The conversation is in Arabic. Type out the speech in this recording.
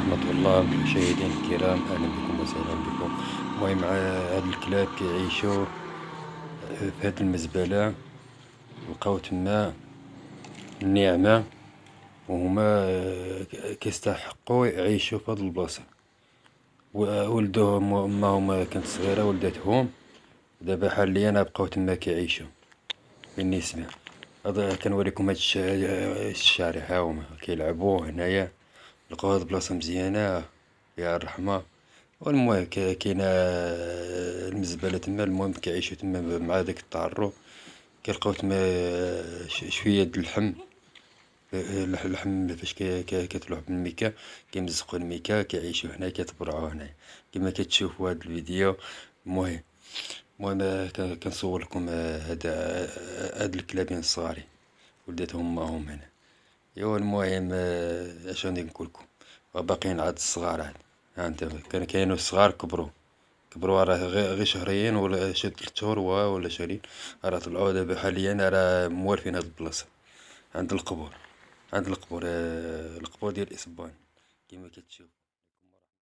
ورحمة الله مشاهدين الكرام، أهلا بكم وسهلا بكم. المهم هاد الكلاب كيعيشوا في هاد المزبلة، لقاو تما النعمة، وهما كيستحقوا يعيشوا في هاد البلاصة. ولدوهم وأمهم كانت صغيرة ولدتهم، دابا حاليا بقاو تما كيعيشوا بالنسبة. هذا كنوريكم هاد الشارع، ها هما كيلعبوا هنايا، لقاو هاد البلاصة مزيانة فيها الرحمة. والمهم كاينة المزبلة تما، المهم كيعيشو تما مع داك التعرو. كيلقاو تما شوية د اللحم، اللحم فاش كتلوح بالميكا كيمزقو الميكا، كيعيشو هنا كيتبرعو هنايا كما كتشوفو هاد الفيديو. المهم كنصور لكم هاد الكلابين الصغارين ولدتهم ماهم هنا. ايوا المهم اش غادي نقول لكم، باقيين عاد الصغار عاد. ها انت كان كاينو الصغار كبروا راه غير شهرين ولا شي 3 شهور ولا شهرين، راه طلعوا دابا حاليا راه موالفين هاد البلاصة عند القبور، عند القبور، القبور ديال اسبان كما كتشوف.